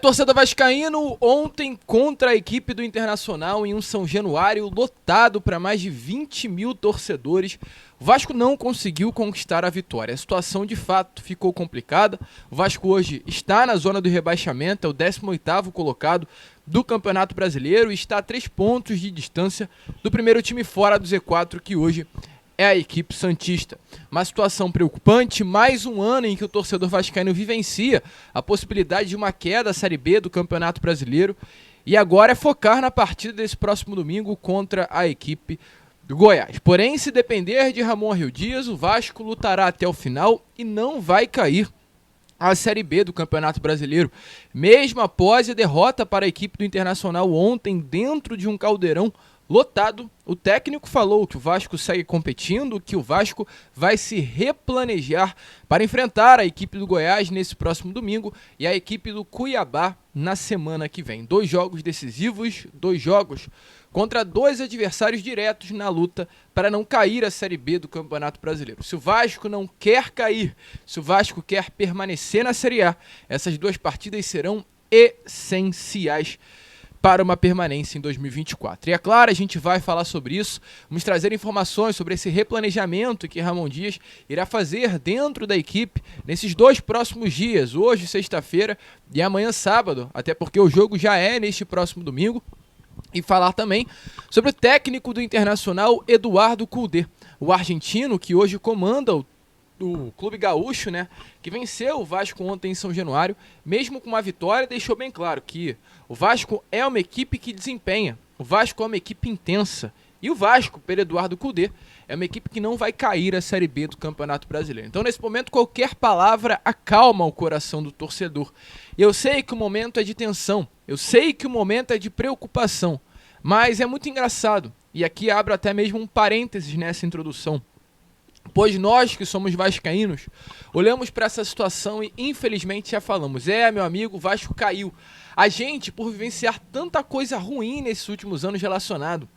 Torcedor vascaíno, ontem contra a equipe do Internacional em um São Januário lotado para mais de 20 mil torcedores, o Vasco não conseguiu conquistar a vitória. A situação de fato ficou complicada. O Vasco hoje está na zona do rebaixamento, é o 18º colocado do Campeonato Brasileiro e está a 3 pontos de distância do primeiro time fora do Z4, que hoje é a equipe santista. Uma situação preocupante, mais um ano em que o torcedor vascaíno vivencia a possibilidade de uma queda da Série B do Campeonato Brasileiro, e agora é focar na partida desse próximo domingo contra a equipe do Goiás. Porém, se depender de Ramon Rio Dias, o Vasco lutará até o final e não vai cair a Série B do Campeonato Brasileiro, mesmo após a derrota para a equipe do Internacional ontem dentro de um caldeirão lotado. O técnico falou que o Vasco segue competindo, que o Vasco vai se replanejar para enfrentar a equipe do Goiás nesse próximo domingo e a equipe do Cuiabá na semana que vem. 2 jogos decisivos, 2 jogos contra 2 adversários diretos na luta para não cair a Série B do Campeonato Brasileiro. Se o Vasco não quer cair, se o Vasco quer permanecer na Série A, essas 2 partidas serão essenciais para uma permanência em 2024. E é claro, a gente vai falar sobre isso, vamos trazer informações sobre esse replanejamento que Ramon Dias irá fazer dentro da equipe nesses 2 próximos dias, hoje, sexta-feira, e amanhã, sábado, até porque o jogo já é neste próximo domingo, e falar também sobre o técnico do Internacional, Eduardo Cudê, o argentino que hoje comanda o Clube Gaúcho, né, que venceu o Vasco ontem em São Januário. Mesmo com uma vitória, deixou bem claro que o Vasco é uma equipe que desempenha, o Vasco é uma equipe intensa, e o Vasco, pelo Eduardo Cudê, é uma equipe que não vai cair a Série B do Campeonato Brasileiro. Então, nesse momento, qualquer palavra acalma o coração do torcedor. Eu sei que o momento é de tensão, eu sei que o momento é de preocupação, mas é muito engraçado, e aqui abro até mesmo um parênteses nessa introdução, pois nós que somos vascaínos, olhamos para essa situação e infelizmente já falamos, meu amigo, o Vasco caiu. A gente, por vivenciar tanta coisa ruim nesses últimos anos relacionado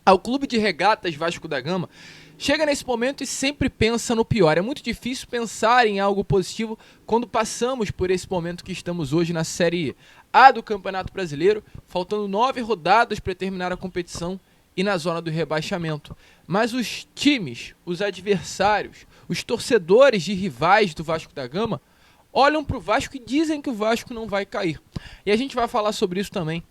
ao Clube de Regatas Vasco da Gama, chega nesse momento e sempre pensa no pior. É muito difícil pensar em algo positivo quando passamos por esse momento que estamos hoje na Série A do Campeonato Brasileiro, faltando 9 rodadas para terminar a competição e na zona do rebaixamento. Mas os times, os adversários, os torcedores de rivais do Vasco da Gama olham para o Vasco e dizem que o Vasco não vai cair. E a gente vai falar sobre isso também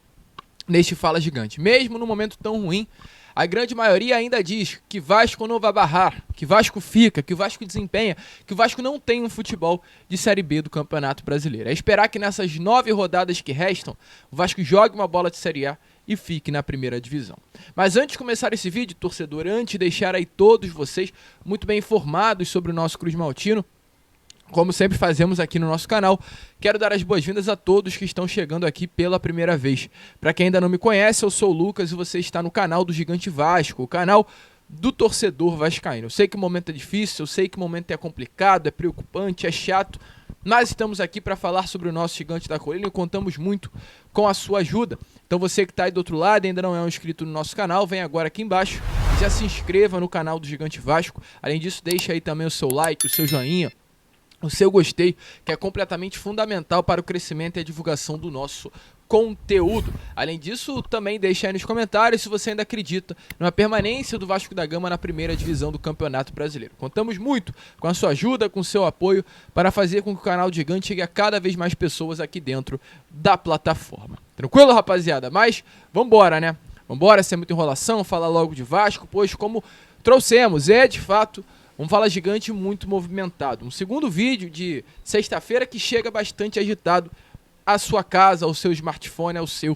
neste Fala Gigante. Mesmo num momento tão ruim, a grande maioria ainda diz que Vasco não vai barrar, que Vasco fica, que o Vasco desempenha, que o Vasco não tem um futebol de Série B do Campeonato Brasileiro. É esperar que nessas 9 rodadas que restam, o Vasco jogue uma bola de Série A e fique na primeira divisão. Mas antes de começar esse vídeo, torcedor, antes de deixar aí todos vocês muito bem informados sobre o nosso Cruz Maltino, como sempre fazemos aqui no nosso canal, quero dar as boas-vindas a todos que estão chegando aqui pela primeira vez. Para quem ainda não me conhece, eu sou o Lucas e você está no canal do Gigante Vasco, o canal do torcedor vascaíno. Eu sei que o momento é difícil, eu sei que o momento é complicado, é preocupante, é chato, mas estamos aqui para falar sobre o nosso Gigante da Colina e contamos muito com a sua ajuda. Então você que está aí do outro lado e ainda não é um inscrito no nosso canal, vem agora aqui embaixo e já se inscreva no canal do Gigante Vasco. Além disso, deixa aí também o seu like, o seu joinha, o seu gostei, que é completamente fundamental para o crescimento e a divulgação do nosso conteúdo. Além disso, também deixa aí nos comentários se você ainda acredita numa permanência do Vasco da Gama na primeira divisão do Campeonato Brasileiro. Contamos muito com a sua ajuda, com o seu apoio, para fazer com que o canal do Gigante chegue a cada vez mais pessoas aqui dentro da plataforma. Tranquilo, rapaziada? Mas vambora, né? Vambora, sem muita enrolação, falar logo de Vasco, pois como trouxemos, de fato um Fala Gigante muito movimentado. Um segundo vídeo de sexta-feira que chega bastante agitado à sua casa, ao seu smartphone, ao seu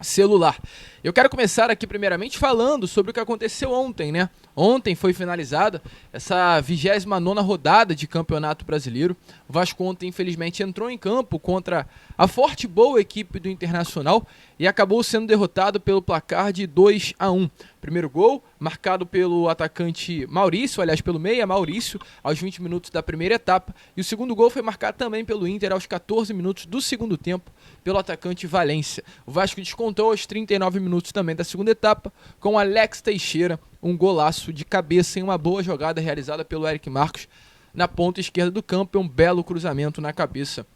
celular. Eu quero começar aqui primeiramente falando sobre o que aconteceu ontem, né? Ontem foi finalizada essa 29ª rodada de Campeonato Brasileiro. O Vasco ontem, infelizmente, entrou em campo contra a forte e boa equipe do Internacional e acabou sendo derrotado pelo placar de 2-1. Primeiro gol, marcado pelo atacante Maurício, aliás, pelo meia Maurício, aos 20 minutos da primeira etapa. E o segundo gol foi marcado também pelo Inter aos 14 minutos do segundo tempo, pelo atacante Valência. O Vasco descontou aos 39 minutos também da segunda etapa, com Alex Teixeira, um golaço de cabeça em uma boa jogada realizada pelo Eric Marcos na ponta esquerda do campo, e um belo cruzamento na cabeça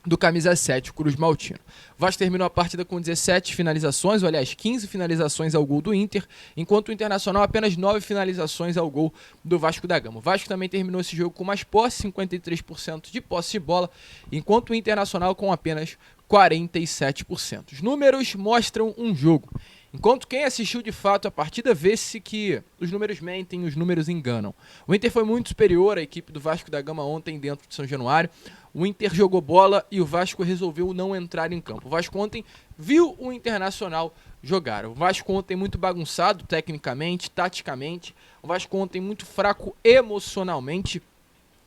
do camisa 7, o Cruz Maltino. O Vasco terminou a partida com 17 finalizações, ou aliás, 15 finalizações ao gol do Inter, enquanto o Internacional apenas 9 finalizações ao gol do Vasco da Gama. O Vasco também terminou esse jogo com mais posse, 53% de posse de bola, enquanto o Internacional com apenas 47%. Os números mostram um jogo. Enquanto quem assistiu de fato a partida vê-se que os números mentem, os números enganam. O Inter foi muito superior à equipe do Vasco da Gama ontem dentro de São Januário. O Inter jogou bola e o Vasco resolveu não entrar em campo. O Vasco ontem viu o Internacional jogar. O Vasco ontem muito bagunçado tecnicamente, taticamente. O Vasco ontem muito fraco emocionalmente.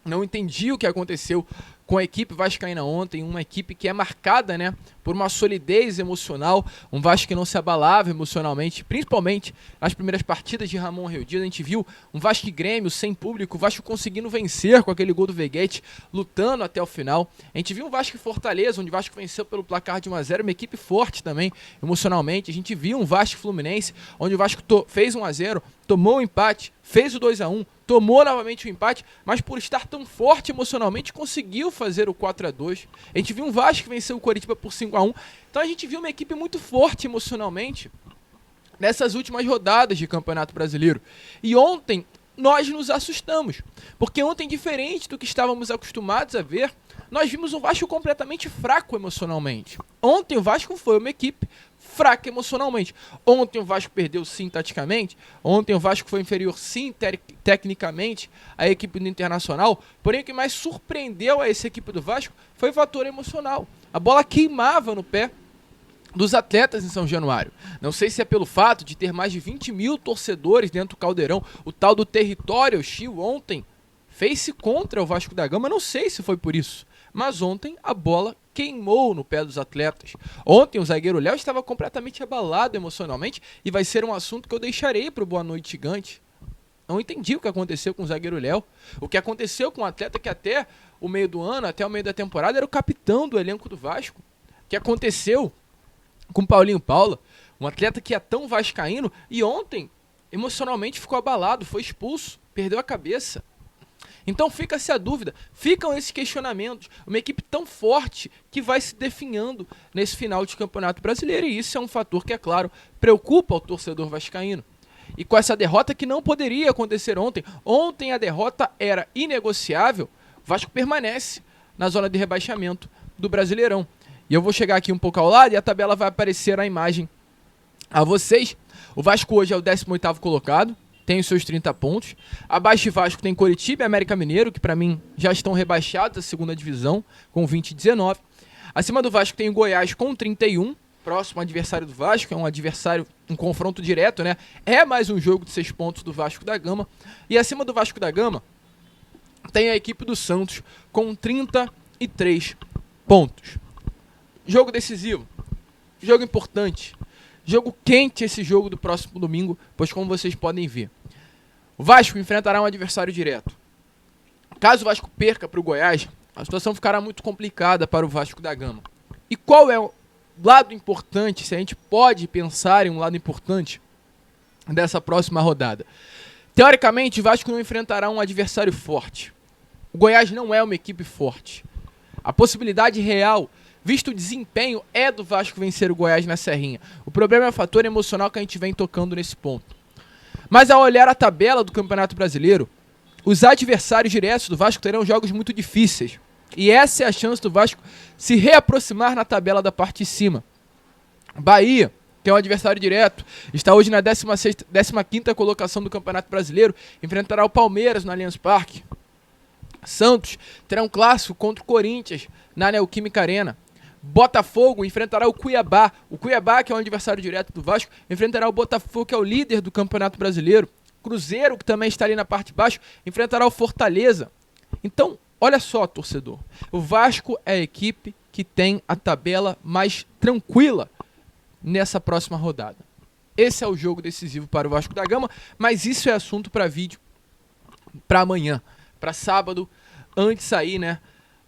Não entendi o que aconteceu com a equipe vascaína ontem, uma equipe que é marcada, né, por uma solidez emocional, um Vasco que não se abalava emocionalmente, principalmente nas primeiras partidas de Ramon Rio Dias. A gente viu um Vasco e Grêmio sem público, o Vasco conseguindo vencer com aquele gol do Veguete, lutando até o final. A gente viu um Vasco e Fortaleza, onde o Vasco venceu pelo placar de 1-0, uma equipe forte também, emocionalmente. A gente viu um Vasco e Fluminense, onde o Vasco fez 1-0, tomou o empate, fez o 2-1, tomou novamente o empate, mas por estar tão forte emocionalmente, conseguiu fazer o 4-2. A gente viu um Vasco que venceu o Coritiba por 5-1. Então a gente viu uma equipe muito forte emocionalmente nessas últimas rodadas de Campeonato Brasileiro. E ontem nós nos assustamos, porque ontem, diferente do que estávamos acostumados a ver, nós vimos um Vasco completamente fraco emocionalmente. Ontem o Vasco foi uma equipe fraca emocionalmente. Ontem o Vasco perdeu sim taticamente, ontem o Vasco foi inferior sim tecnicamente à equipe do Internacional, porém o que mais surpreendeu a essa equipe do Vasco foi o fator emocional. A bola queimava no pé dos atletas em São Januário. Não sei se é pelo fato de ter mais de 20 mil torcedores dentro do Caldeirão, o tal do território hostil ontem fez-se contra o Vasco da Gama, não sei se foi por isso, mas ontem a bola queimou no pé dos atletas. Ontem o zagueiro Léo estava completamente abalado emocionalmente e vai ser um assunto que eu deixarei para o Boa Noite Gigante. Não entendi o que aconteceu com o zagueiro Léo, o que aconteceu com o atleta que até o meio do ano, até o meio da temporada, era o capitão do elenco do Vasco. O que aconteceu com Paulinho Paula, um atleta que é tão vascaíno e ontem emocionalmente ficou abalado, foi expulso, perdeu a cabeça. Então fica-se a dúvida, ficam esses questionamentos, uma equipe tão forte que vai se definhando nesse final de Campeonato Brasileiro, e isso é um fator que, é claro, preocupa o torcedor vascaíno. E com essa derrota que não poderia acontecer ontem a derrota era inegociável, o Vasco permanece na zona de rebaixamento do Brasileirão. E eu vou chegar aqui um pouco ao lado e a tabela vai aparecer na imagem a vocês. O Vasco hoje é o 18º colocado, tem os seus 30 pontos. Abaixo de Vasco tem Coritiba e América Mineiro, que para mim já estão rebaixados à segunda divisão, com 20 e 19. Acima do Vasco tem o Goiás com 31, próximo adversário do Vasco, é um adversário, um confronto direto, né? É mais um jogo de 6 pontos do Vasco da Gama. E acima do Vasco da Gama tem a equipe do Santos com 33 pontos. Jogo decisivo, jogo importante, jogo quente esse jogo do próximo domingo, pois como vocês podem ver, o Vasco enfrentará um adversário direto. Caso o Vasco perca para o Goiás, a situação ficará muito complicada para o Vasco da Gama. E qual é o lado importante, se a gente pode pensar em um lado importante dessa próxima rodada? Teoricamente, o Vasco não enfrentará um adversário forte. O Goiás não é uma equipe forte. A possibilidade real, visto o desempenho, é do Vasco vencer o Goiás na Serrinha. O problema é o fator emocional que a gente vem tocando nesse ponto. Mas ao olhar a tabela do Campeonato Brasileiro, os adversários diretos do Vasco terão jogos muito difíceis. E essa é a chance do Vasco se reaproximar na tabela da parte de cima. Bahia, que é um adversário direto, está hoje na 15ª colocação do Campeonato Brasileiro, enfrentará o Palmeiras no Allianz Parque. Santos terá um clássico contra o Corinthians na Neoquímica Arena. Botafogo enfrentará o Cuiabá. O Cuiabá, que é um adversário direto do Vasco, enfrentará o Botafogo, que é o líder do Campeonato Brasileiro. Cruzeiro, que também está ali na parte de baixo, enfrentará o Fortaleza. Então, olha só, torcedor. O Vasco é a equipe que tem a tabela mais tranquila nessa próxima rodada. Esse é o jogo decisivo para o Vasco da Gama, mas isso é assunto para vídeo para amanhã, para sábado, antes de sair, né?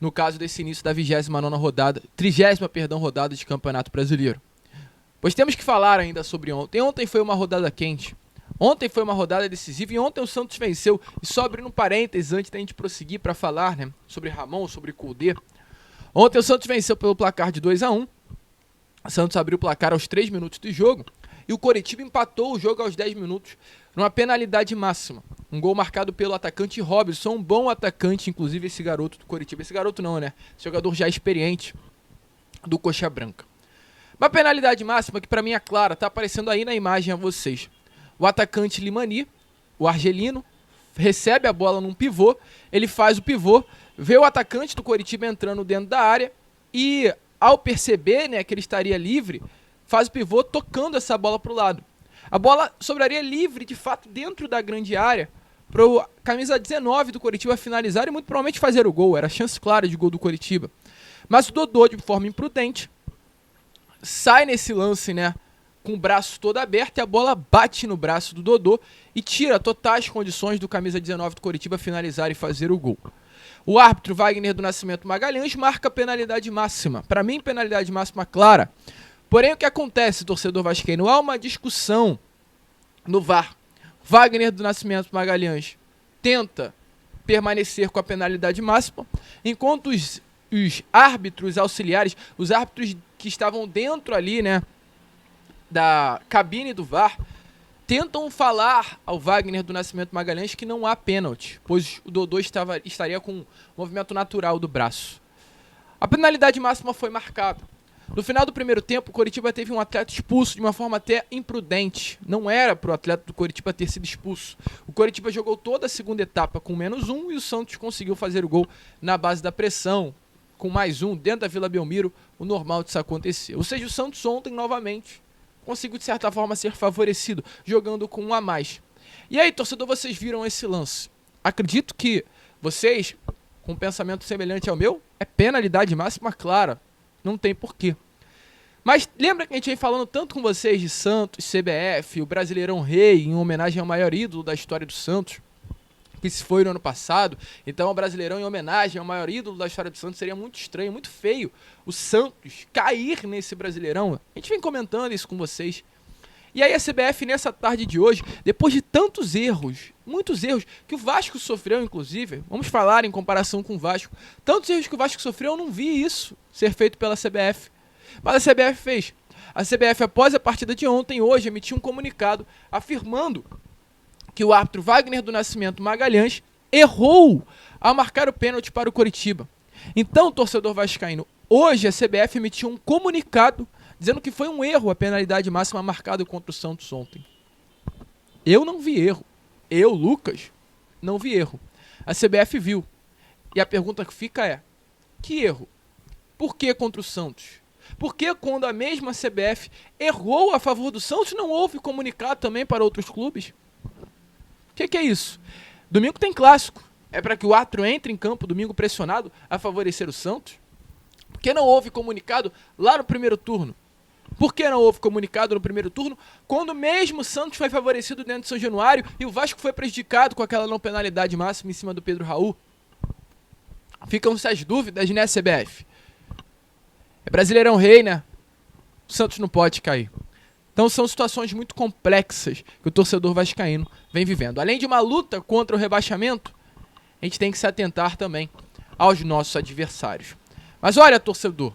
No caso desse início da 29ª rodada, 30ª rodada de Campeonato Brasileiro. Pois temos que falar ainda sobre ontem. Ontem foi uma rodada quente. Ontem foi uma rodada decisiva e ontem o Santos venceu. E só abrindo um parênteses antes da gente prosseguir para falar, né, sobre Ramon, sobre Kudê. Ontem o Santos venceu pelo placar de 2-1. O Santos abriu o placar aos 3 minutos do jogo e o Coritiba empatou o jogo aos 10 minutos numa penalidade máxima. Um gol marcado pelo atacante Robson, um bom atacante, inclusive esse garoto do Coritiba. Esse garoto não, né? Esse jogador já experiente do Coxa Branca. Uma penalidade máxima que pra mim é clara, tá aparecendo aí na imagem a vocês. O atacante Limani, o argelino, recebe a bola num pivô, ele faz o pivô, vê o atacante do Coritiba entrando dentro da área e, ao perceber, né, que ele estaria livre, faz o pivô tocando essa bola pro lado. A bola sobraria livre, de fato, dentro da grande área, pro camisa 19 do Coritiba finalizar e muito provavelmente fazer o gol. Era a chance clara de gol do Coritiba. Mas o Dodô, de forma imprudente, sai nesse lance, né, com o braço todo aberto e a bola bate no braço do Dodô e tira totais condições do camisa 19 do Coritiba finalizar e fazer o gol. O árbitro Wagner do Nascimento Magalhães marca a penalidade máxima. Para mim, penalidade máxima clara. Porém, o que acontece, torcedor vascaíno? Há uma discussão no VAR. Wagner do Nascimento Magalhães tenta permanecer com a penalidade máxima, enquanto os árbitros auxiliares, os árbitros que estavam dentro ali, né, da cabine do VAR, tentam falar ao Wagner do Nascimento Magalhães que não há pênalti, pois o Dodô estaria com um movimento natural do braço. A penalidade máxima foi marcada. No final do primeiro tempo, o Coritiba teve um atleta expulso de uma forma até imprudente. Não era para o atleta do Coritiba ter sido expulso. O Coritiba jogou toda a segunda etapa com -1 e o Santos conseguiu fazer o gol na base da pressão. Com +1 dentro da Vila Belmiro, o normal disso acontecer. Ou seja, o Santos ontem, novamente, conseguiu de certa forma ser favorecido, jogando com 1 a mais. E aí, torcedor, vocês viram esse lance? Acredito que vocês, com um pensamento semelhante ao meu, é penalidade máxima clara. Não tem porquê. Mas lembra que a gente vem falando tanto com vocês de Santos, CBF, o Brasileirão Rei, em homenagem ao maior ídolo da história do Santos, que se foi no ano passado. Então o Brasileirão em homenagem ao maior ídolo da história do Santos seria muito estranho, muito feio o Santos cair nesse Brasileirão. A gente vem comentando isso com vocês. E aí a CBF nessa tarde de hoje, depois de tantos erros, muitos erros, que o Vasco sofreu inclusive, vamos falar em comparação com o Vasco, tantos erros que o Vasco sofreu, eu não vi isso ser feito pela CBF. Mas a CBF fez. A CBF, após a partida de ontem, hoje, emitiu um comunicado afirmando que o árbitro Wagner do Nascimento Magalhães errou ao marcar o pênalti para o Coritiba. Então, torcedor vascaíno, hoje a CBF emitiu um comunicado dizendo que foi um erro a penalidade máxima marcada contra o Santos ontem. Eu não vi erro. Eu, Lucas, não vi erro. A CBF viu. E a pergunta que fica é: que erro? Por que contra o Santos? Por que quando a mesma CBF errou a favor do Santos, não houve comunicado também para outros clubes? O que é isso? Domingo tem clássico. É para que o árbitro entre em campo domingo pressionado a favorecer o Santos? Por que não houve comunicado lá no primeiro turno? Por que não houve comunicado no primeiro turno quando mesmo o Santos foi favorecido dentro de São Januário e o Vasco foi prejudicado com aquela não penalidade máxima em cima do Pedro Raul? Ficam-se as dúvidas, né, CBF? É Brasileirão Rei, né? O Santos não pode cair. Então são situações muito complexas que o torcedor vascaíno vem vivendo. Além de uma luta contra o rebaixamento, a gente tem que se atentar também aos nossos adversários. Mas olha, torcedor,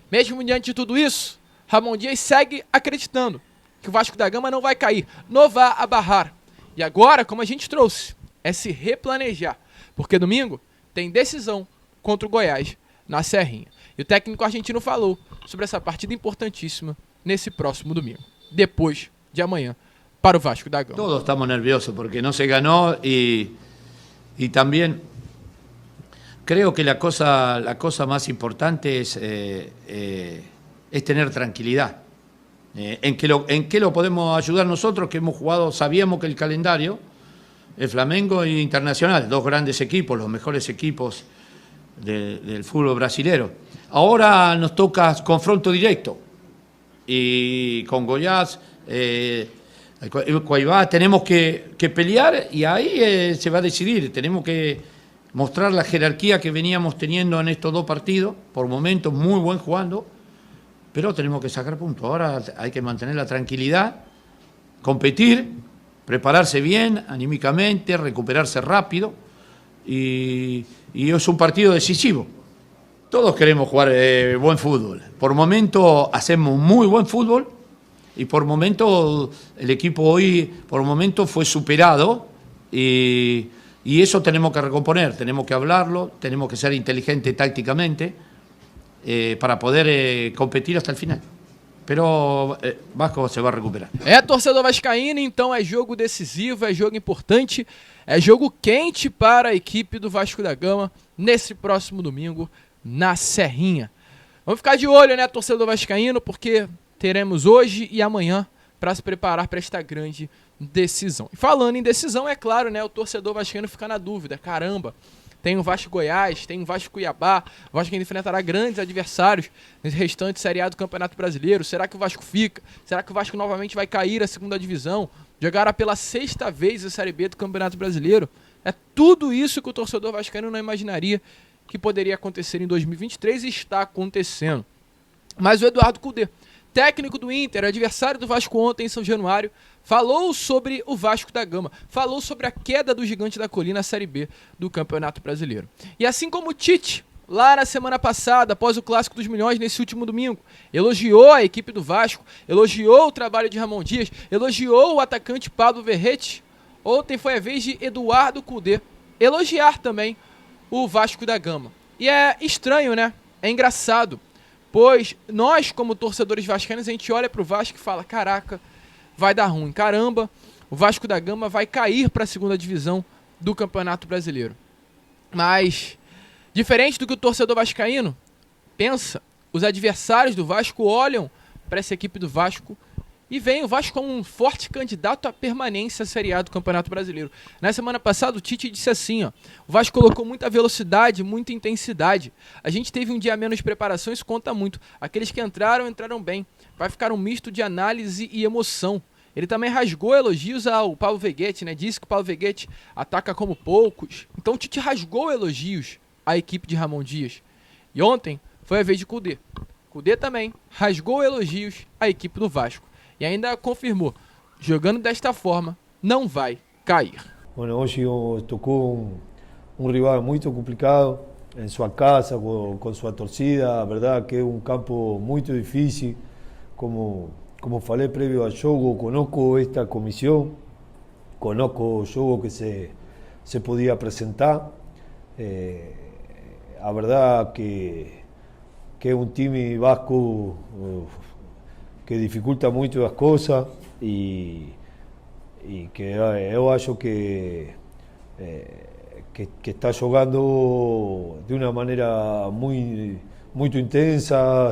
mesmo diante de tudo isso, Ramon Dias segue acreditando que o Vasco da Gama não vai cair, não vai abarrar. E agora, como a gente trouxe, é se replanejar, porque domingo tem decisão contra o Goiás na Serrinha. E o técnico argentino falou sobre essa partida importantíssima nesse próximo domingo, depois de amanhã, para o Vasco da Gama. Todos estamos nerviosos porque no se ganó y también creo que la cosa más importante es tener tranquilidad. ¿En qué lo podemos ayudar nosotros que hemos jugado? Sabíamos que el calendario, el Flamengo e Internacional, dos grandes equipos, los mejores equipos del fútbol brasilero. Ahora nos toca confronto directo y con Goiás, Cuiabá, tenemos que pelear y ahí se va a decidir. Tenemos que mostrar la jerarquía que veníamos teniendo en estos dos partidos, por momentos muy buen jugando, pero tenemos que sacar puntos. Ahora hay que mantener la tranquilidad, competir, prepararse bien anímicamente, recuperarse rápido y es un partido decisivo. Todos queremos jugar buen fútbol. Por momento hacemos muy buen fútbol y por momento el equipo hoy por momento fue superado y eso tenemos que recomponer, tenemos que hablarlo, tenemos que ser inteligentes tácticamente para poder competir hasta el final. Pero Vasco se vai recuperar. É torcedor vascaíno, então é jogo decisivo, é jogo importante, é jogo quente para a equipe do Vasco da Gama nesse próximo domingo na Serrinha. Vamos ficar de olho, né, torcedor vascaíno, porque teremos hoje e amanhã para se preparar para esta grande decisão. E falando em decisão, é claro, né, o torcedor vascaíno fica na dúvida, caramba, tem o Vasco Goiás, tem o Vasco Cuiabá, o Vasco ainda enfrentará grandes adversários nesse restante Série A do Campeonato Brasileiro. Será que o Vasco fica? Será que o Vasco novamente vai cair à segunda divisão? Jogará pela sexta vez a Série B do Campeonato Brasileiro? É tudo isso que o torcedor vascaíno não imaginaria que poderia acontecer em 2023 e está acontecendo. Mas o Eduardo Cudê, técnico do Inter, adversário do Vasco ontem em São Januário, falou sobre o Vasco da Gama, falou sobre a queda do Gigante da Colina na Série B do Campeonato Brasileiro. E assim como o Tite, lá na semana passada, após o Clássico dos Milhões, nesse último domingo, elogiou a equipe do Vasco, elogiou o trabalho de Ramon Dias, elogiou o atacante Pablo Verrete, ontem foi a vez de Eduardo Cudê elogiar também o Vasco da Gama. E é estranho, né? É engraçado, pois nós, como torcedores vascaínos, a gente olha pro Vasco e fala, caraca, vai dar ruim, caramba, o Vasco da Gama vai cair para a segunda divisão do Campeonato Brasileiro. Mas, diferente do que o torcedor vascaíno pensa, os adversários do Vasco olham para essa equipe do Vasco e veem o Vasco como um forte candidato à permanência à Série A do Campeonato Brasileiro. Na semana passada o Tite disse assim, ó, o Vasco colocou muita velocidade, muita intensidade. A gente teve um dia a menos de preparação, isso conta muito. Aqueles que entraram bem. Vai ficar um misto de análise e emoção. Ele também rasgou elogios ao Paulo Veguete, né? Disse que o Paulo Veguete ataca como poucos. Então o Tite rasgou elogios à equipe de Ramon Dias. E ontem foi a vez de Cudê. Cudê também rasgou elogios à equipe do Vasco. E ainda confirmou, jogando desta forma, não vai cair. Bueno, hoje tocou rival muito complicado em sua casa, com sua torcida, a verdade que é campo muito difícil. Como falei previo al jogo, conozco esta comisión, conozco el juego que se podía presentar. A verdad que es un time vasco que dificulta mucho las cosas y que yo acho que está jugando de una manera muy intensa,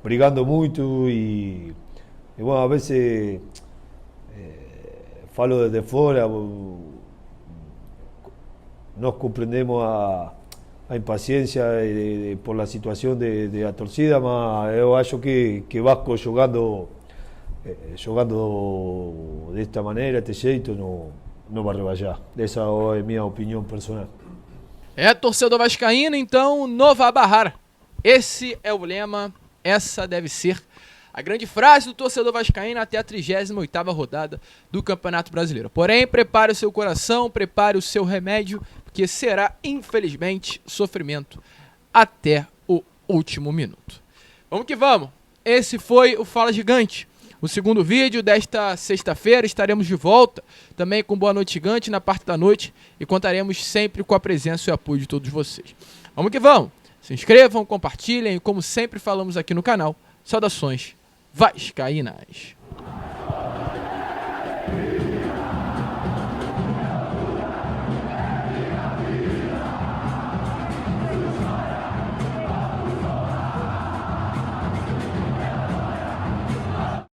brigando muito e bueno, a veces falo desde fora, nós compreendemos a impaciência por la situación de la torcida, mas eu acho que Vasco jogando desta maneira, deste jeito, não vai rebaixar. Essa é a minha opinião personal. É torcedor vascaíno, então não vai barrar. Esse é o lema. Essa deve ser a grande frase do torcedor vascaíno até a 38ª rodada do Campeonato Brasileiro. Porém, prepare o seu coração, prepare o seu remédio, porque será, infelizmente, sofrimento até o último minuto. Vamos que vamos! Esse foi o Fala Gigante. O segundo vídeo desta sexta-feira, estaremos de volta também com Boa Noite Gigante na parte da noite e contaremos sempre com a presença e o apoio de todos vocês. Vamos que vamos! Se inscrevam, compartilhem e, como sempre falamos aqui no canal, saudações vascaínas.